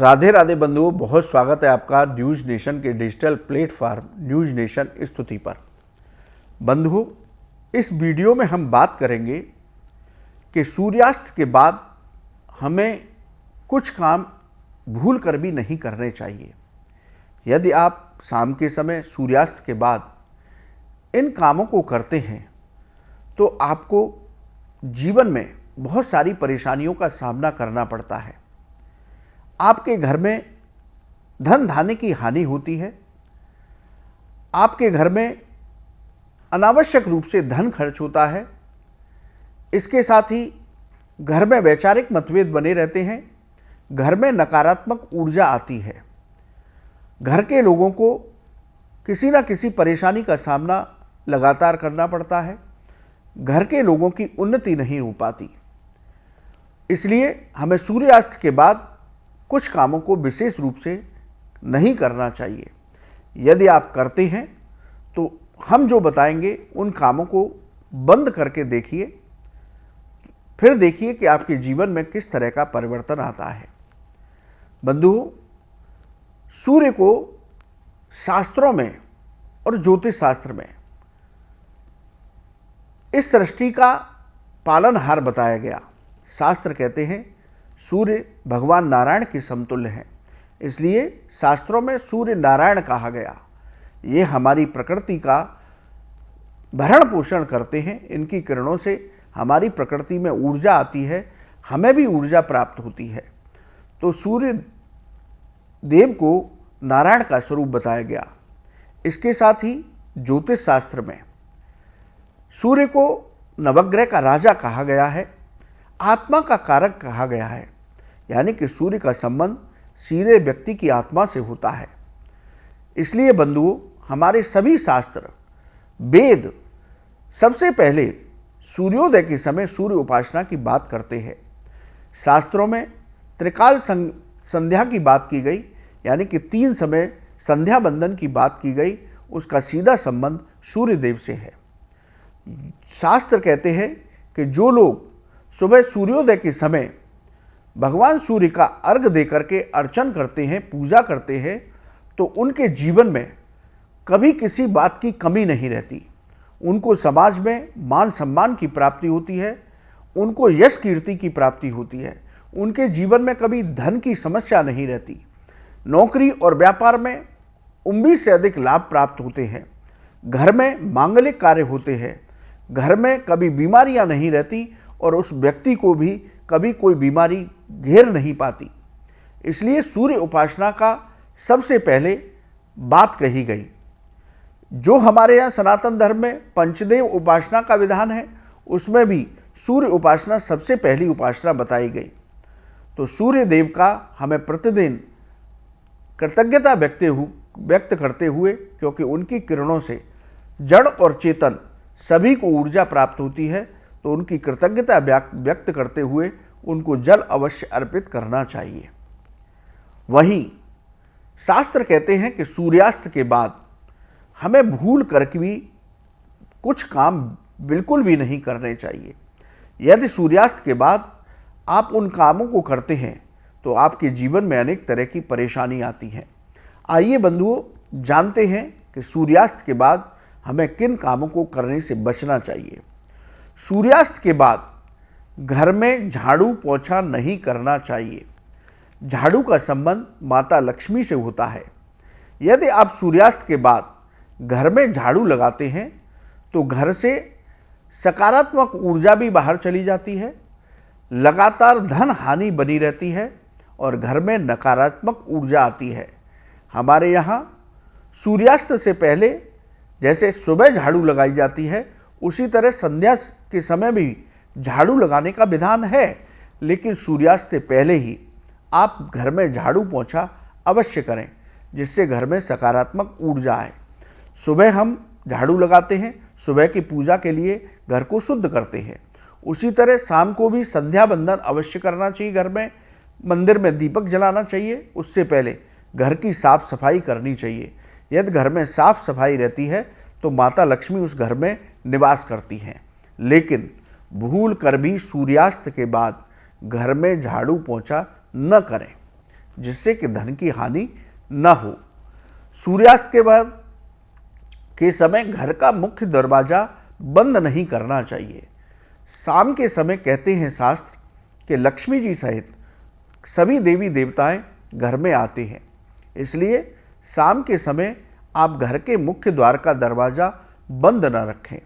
राधे राधे बंधुओं, बहुत स्वागत है आपका न्यूज़ नेशन के डिजिटल प्लेटफॉर्म न्यूज़ नेशन स्तुति पर। बंधुओं, इस वीडियो में हम बात करेंगे कि सूर्यास्त के बाद हमें कुछ काम भूल कर भी नहीं करने चाहिए। यदि आप शाम के समय सूर्यास्त के बाद इन कामों को करते हैं तो आपको जीवन में बहुत सारी परेशानियों का सामना करना पड़ता है। आपके घर में धन धान्य की हानि होती है, आपके घर में अनावश्यक रूप से धन खर्च होता है। इसके साथ ही घर में वैचारिक मतभेद बने रहते हैं, घर में नकारात्मक ऊर्जा आती है, घर के लोगों को किसी न किसी परेशानी का सामना लगातार करना पड़ता है, घर के लोगों की उन्नति नहीं हो पाती। इसलिए हमें सूर्यास्त के बाद कुछ कामों को विशेष रूप से नहीं करना चाहिए। यदि आप करते हैं तो हम जो बताएंगे उन कामों को बंद करके देखिए, फिर देखिए कि आपके जीवन में किस तरह का परिवर्तन आता है। बंधुओं, सूर्य को शास्त्रों में और ज्योतिष शास्त्र में इस सृष्टि का पालनहार बताया गया। शास्त्र कहते हैं सूर्य भगवान नारायण के समतुल्य हैं, इसलिए शास्त्रों में सूर्य नारायण कहा गया। ये हमारी प्रकृति का भरण पोषण करते हैं, इनकी किरणों से हमारी प्रकृति में ऊर्जा आती है, हमें भी ऊर्जा प्राप्त होती है। तो सूर्य देव को नारायण का स्वरूप बताया गया। इसके साथ ही ज्योतिष शास्त्र में सूर्य को नवग्रह का राजा कहा गया है, आत्मा का कारक कहा गया है, यानी कि सूर्य का संबंध सीधे व्यक्ति की आत्मा से होता है। इसलिए बंधुओं, हमारे सभी शास्त्र वेद सबसे पहले सूर्योदय के समय सूर्य उपासना की बात करते हैं। शास्त्रों में त्रिकाल संध्या की बात की गई, यानी कि 3 समय संध्या बंदन की बात की गई, उसका सीधा संबंध सूर्य देव से है। शास्त्र कहते हैं कि जो लोग सुबह सूर्योदय के समय भगवान सूर्य का अर्घ देकर के अर्चन करते हैं, पूजा करते हैं, तो उनके जीवन में कभी किसी बात की कमी नहीं रहती। उनको समाज में मान सम्मान की प्राप्ति होती है, उनको यश कीर्ति की प्राप्ति होती है, उनके जीवन में कभी धन की समस्या नहीं रहती। नौकरी और व्यापार में उम्मीद से अधिक लाभ प्राप्त होते हैं, घर में मांगलिक कार्य होते हैं, घर में कभी बीमारियां नहीं रहती और उस व्यक्ति को भी कभी कोई बीमारी घेर नहीं पाती। इसलिए सूर्य उपासना का सबसे पहले बात कही गई। जो हमारे यहाँ सनातन धर्म में पंचदेव उपासना का विधान है, उसमें भी सूर्य उपासना सबसे पहली उपासना बताई गई। तो सूर्य देव का हमें प्रतिदिन कृतज्ञता व्यक्त करते हुए, क्योंकि उनकी किरणों से जड़ और चेतन सभी को ऊर्जा प्राप्त होती है, तो उनकी कृतज्ञता व्यक्त करते हुए उनको जल अवश्य अर्पित करना चाहिए। वहीं शास्त्र कहते हैं कि सूर्यास्त के बाद हमें भूल करके भी कुछ काम बिल्कुल भी नहीं करने चाहिए। यदि सूर्यास्त के बाद आप उन कामों को करते हैं तो आपके जीवन में अनेक तरह की परेशानी आती है। आइए बंधुओं, जानते हैं कि सूर्यास्त के बाद हमें किन कामों को करने से बचना चाहिए। सूर्यास्त के बाद घर में झाड़ू पोछा नहीं करना चाहिए। झाड़ू का संबंध माता लक्ष्मी से होता है। यदि आप सूर्यास्त के बाद घर में झाड़ू लगाते हैं तो घर से सकारात्मक ऊर्जा भी बाहर चली जाती है, लगातार धन हानि बनी रहती है और घर में नकारात्मक ऊर्जा आती है। हमारे यहाँ सूर्यास्त से पहले जैसे सुबह झाड़ू लगाई जाती है, उसी तरह संध्या के समय भी झाड़ू लगाने का विधान है, लेकिन सूर्यास्त से पहले ही आप घर में झाड़ू पोछा अवश्य करें, जिससे घर में सकारात्मक ऊर्जा आए। सुबह हम झाड़ू लगाते हैं, सुबह की पूजा के लिए घर को शुद्ध करते हैं। उसी तरह शाम को भी संध्या बंदन अवश्य करना चाहिए। घर में मंदिर में दीपक जलाना चाहिए। उससे पहले घर की साफ सफाई करनी चाहिए। यदि घर में साफ सफाई रहती है तो माता लक्ष्मी उस घर में निवास करती हैं। लेकिन भूल कर भी सूर्यास्त के बाद घर में झाड़ू पोछा न करें। जिससे कि धन की हानि न हो। सूर्यास्त के बाद के समय घर का मुख्य दरवाजा बंद नहीं करना चाहिए। शाम के समय कहते हैं शास्त्र कि लक्ष्मी जी सहित सभी देवी देवताएं घर में आते हैं, इसलिए शाम के समय आप घर के मुख्य द्वार का दरवाज़ा बंद न रखें।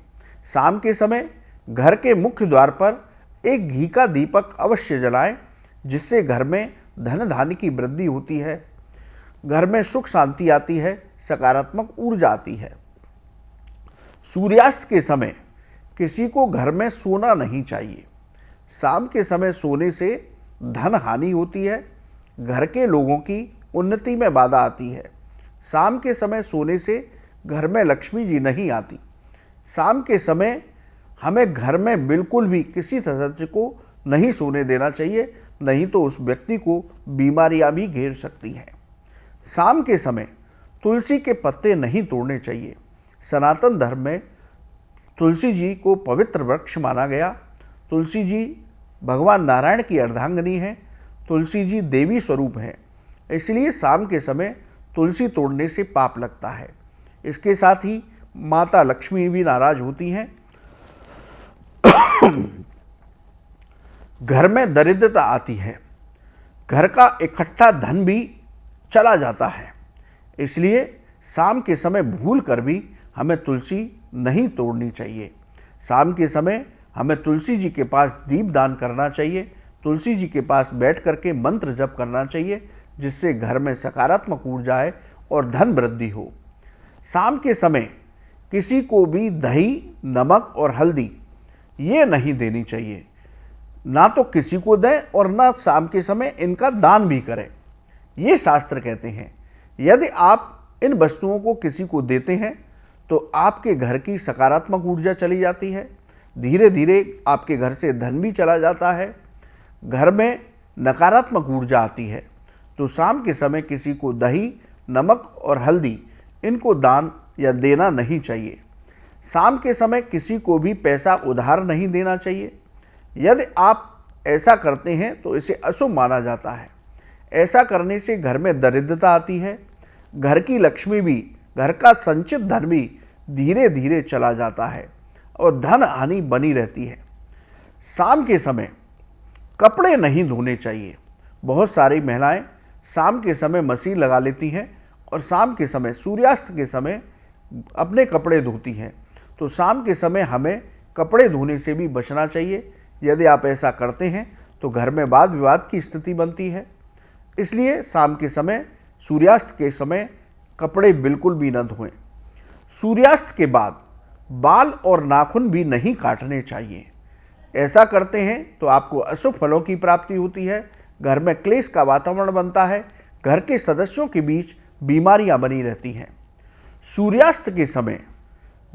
शाम के समय घर के मुख्य द्वार पर एक घी का दीपक अवश्य जलाएं, जिससे घर में धन धान्य की वृद्धि होती है, घर में सुख शांति आती है, सकारात्मक ऊर्जा आती है। सूर्यास्त के समय किसी को घर में सोना नहीं चाहिए। शाम के समय सोने से धन हानि होती है, घर के लोगों की उन्नति में बाधा आती है। शाम के समय सोने से घर में लक्ष्मी जी नहीं आती। शाम के समय हमें घर में बिल्कुल भी किसी सदस्य को नहीं सोने देना चाहिए, नहीं तो उस व्यक्ति को बीमारियां भी घेर सकती हैं। शाम के समय तुलसी के पत्ते नहीं तोड़ने चाहिए। सनातन धर्म में तुलसी जी को पवित्र वृक्ष माना गया। तुलसी जी भगवान नारायण की अर्धांगिनी हैं। तुलसी जी देवी स्वरूप हैं, इसलिए शाम के समय तुलसी तोड़ने से पाप लगता है। इसके साथ ही माता लक्ष्मी भी नाराज होती हैं। घर में दरिद्रता आती है, घर का इकट्ठा धन भी चला जाता है, इसलिए शाम के समय भूल कर भी हमें तुलसी नहीं तोड़नी चाहिए। शाम के समय हमें तुलसी जी के पास दीपदान करना चाहिए, तुलसी जी के पास बैठ करके मंत्र जप करना चाहिए, जिससे घर में सकारात्मक ऊर्जा आए और धन वृद्धि हो। शाम के समय किसी को भी दही, नमक और हल्दी ये नहीं देनी चाहिए। ना तो किसी को दें और ना शाम के समय इनका दान भी करें। ये शास्त्र कहते हैं यदि आप इन वस्तुओं को किसी को देते हैं तो आपके घर की सकारात्मक ऊर्जा चली जाती है, धीरे धीरे आपके घर से धन भी चला जाता है, घर में नकारात्मक ऊर्जा आती है। तो शाम के समय किसी को दही, नमक और हल्दी इनको दान या देना नहीं चाहिए। शाम के समय किसी को भी पैसा उधार नहीं देना चाहिए। यदि आप ऐसा करते हैं तो इसे अशुभ माना जाता है। ऐसा करने से घर में दरिद्रता आती है, घर की लक्ष्मी भी, घर का संचित धन भी धीरे धीरे चला जाता है और धन हानि बनी रहती है। शाम के समय कपड़े नहीं धोने चाहिए। बहुत सारी महिलाएं शाम के समय मशीन लगा लेती हैं और शाम के समय सूर्यास्त के समय अपने कपड़े धोती हैं। तो शाम के समय हमें कपड़े धोने से भी बचना चाहिए। यदि आप ऐसा करते हैं तो घर में वाद विवाद की स्थिति बनती है, इसलिए शाम के समय, सूर्यास्त के समय कपड़े बिल्कुल भी न धोएं। सूर्यास्त के बाद बाल और नाखून भी नहीं काटने चाहिए। ऐसा करते हैं तो आपको अशुभ फलों की प्राप्ति होती है, घर में क्लेश का वातावरण बनता है, घर के सदस्यों के बीच बीमारियां बनी रहती हैं। सूर्यास्त के समय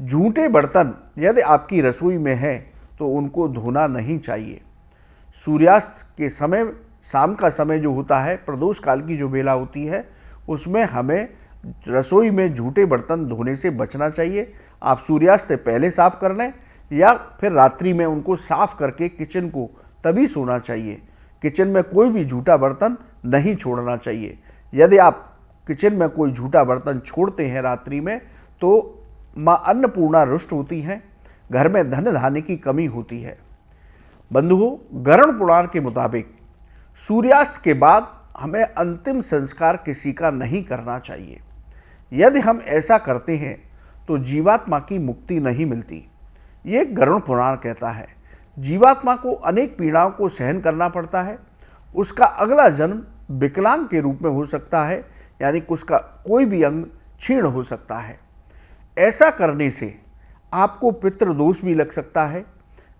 झूठे बर्तन यदि आपकी रसोई में है तो उनको धोना नहीं चाहिए। सूर्यास्त के समय, शाम का समय जो होता है, प्रदोष काल की जो बेला होती है, उसमें हमें रसोई में झूठे बर्तन धोने से बचना चाहिए। आप सूर्यास्त से पहले साफ कर लें या फिर रात्रि में उनको साफ करके किचन को तभी सोना चाहिए। किचन में कोई भी झूठा बर्तन नहीं छोड़ना चाहिए। यदि आप किचन में कोई झूठा बर्तन छोड़ते हैं रात्रि में तो माँ अन्नपूर्णा रुष्ट होती हैं, घर में धन धान्य की कमी होती है। बंधुओं, गरुड़ पुराण के मुताबिक सूर्यास्त के बाद हमें अंतिम संस्कार किसी का नहीं करना चाहिए। यदि हम ऐसा करते हैं तो जीवात्मा की मुक्ति नहीं मिलती। ये गरुड़ पुराण कहता है। जीवात्मा को अनेक पीड़ाओं को सहन करना पड़ता है। उसका अगला जन्म विकलांग के रूप में हो सकता है, यानी कि उसका कोई भी अंग क्षीण हो सकता है। ऐसा करने से आपको पितृदोष भी लग सकता है,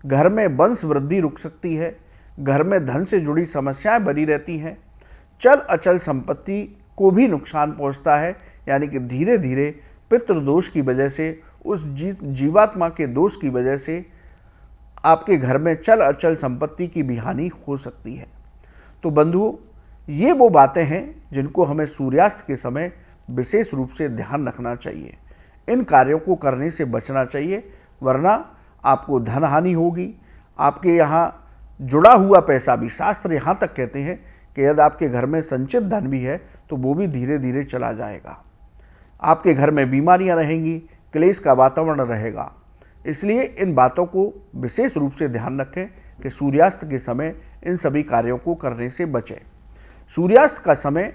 घर में वंश वृद्धि रुक सकती है, घर में धन से जुड़ी समस्याएं बनी रहती हैं, चल अचल संपत्ति को भी नुकसान पहुंचता है, यानी कि धीरे धीरे पितृदोष की वजह से, उस जीवात्मा के दोष की वजह से आपके घर में चल अचल संपत्ति की भी हानि हो सकती है। तो बंधुओं, ये वो बातें हैं जिनको हमें सूर्यास्त के समय विशेष रूप से ध्यान रखना चाहिए। इन कार्यों को करने से बचना चाहिए, वरना आपको धन हानि होगी। आपके यहाँ जुड़ा हुआ पैसा भी, शास्त्र यहाँ तक कहते हैं कि यदि आपके घर में संचित धन भी है तो वो भी धीरे धीरे चला जाएगा। आपके घर में बीमारियां रहेंगी, क्लेश का वातावरण रहेगा। इसलिए इन बातों को विशेष रूप से ध्यान रखें कि सूर्यास्त के समय इन सभी कार्यों को करने से बचें। सूर्यास्त का समय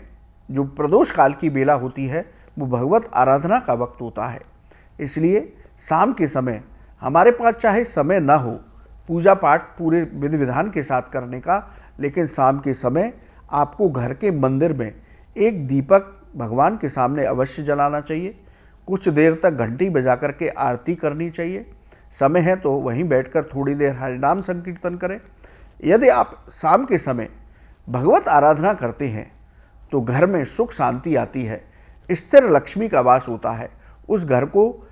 जो प्रदोष काल की बेला होती है वो भगवत आराधना का वक्त होता है। इसलिए शाम के समय हमारे पास चाहे समय न हो पूजा पाठ पूरे विधि विधान के साथ करने का, लेकिन शाम के समय आपको घर के मंदिर में एक दीपक भगवान के सामने अवश्य जलाना चाहिए। कुछ देर तक घंटी बजा करके आरती करनी चाहिए। समय है तो वहीं बैठकर थोड़ी देर हरिनाम संकीर्तन करें। यदि आप शाम के समय भगवत आराधना करते हैं तो घर में सुख शांति आती है, स्थिर लक्ष्मी का वास होता है। उस घर को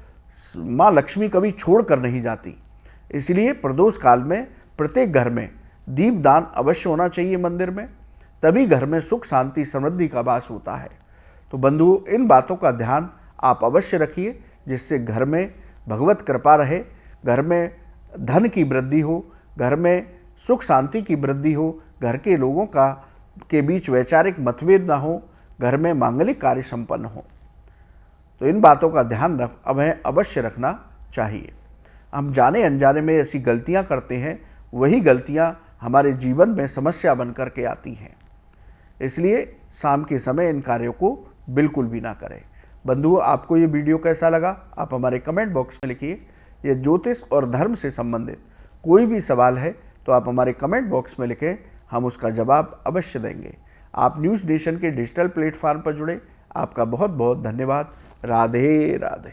माँ लक्ष्मी कभी छोड़ कर नहीं जाती। इसलिए प्रदोष काल में प्रत्येक घर में दीपदान अवश्य होना चाहिए मंदिर में, तभी घर में सुख शांति समृद्धि का वास होता है। तो बंधुओं, इन बातों का ध्यान आप अवश्य रखिए, जिससे घर में भगवत कृपा रहे, घर में धन की वृद्धि हो, घर में सुख शांति की वृद्धि हो, घर के लोगों के बीच वैचारिक मतभेद ना हो, घर में मांगलिक कार्य संपन्न हो। तो इन बातों का ध्यान हमें अवश्य रखना चाहिए। हम जाने अनजाने में ऐसी गलतियां करते हैं, वही गलतियां हमारे जीवन में समस्या बन कर के आती हैं। इसलिए शाम के समय इन कार्यों को बिल्कुल भी ना करें। बंधुओं, आपको ये वीडियो कैसा लगा आप हमारे कमेंट बॉक्स में लिखिए। ये ज्योतिष और धर्म से संबंधित कोई भी सवाल है तो आप हमारे कमेंट बॉक्स में लिखें, हम उसका जवाब अवश्य देंगे। आप न्यूज़ नेशन के डिजिटल प्लेटफॉर्म पर जुड़े, आपका बहुत बहुत धन्यवाद। राधे राधे।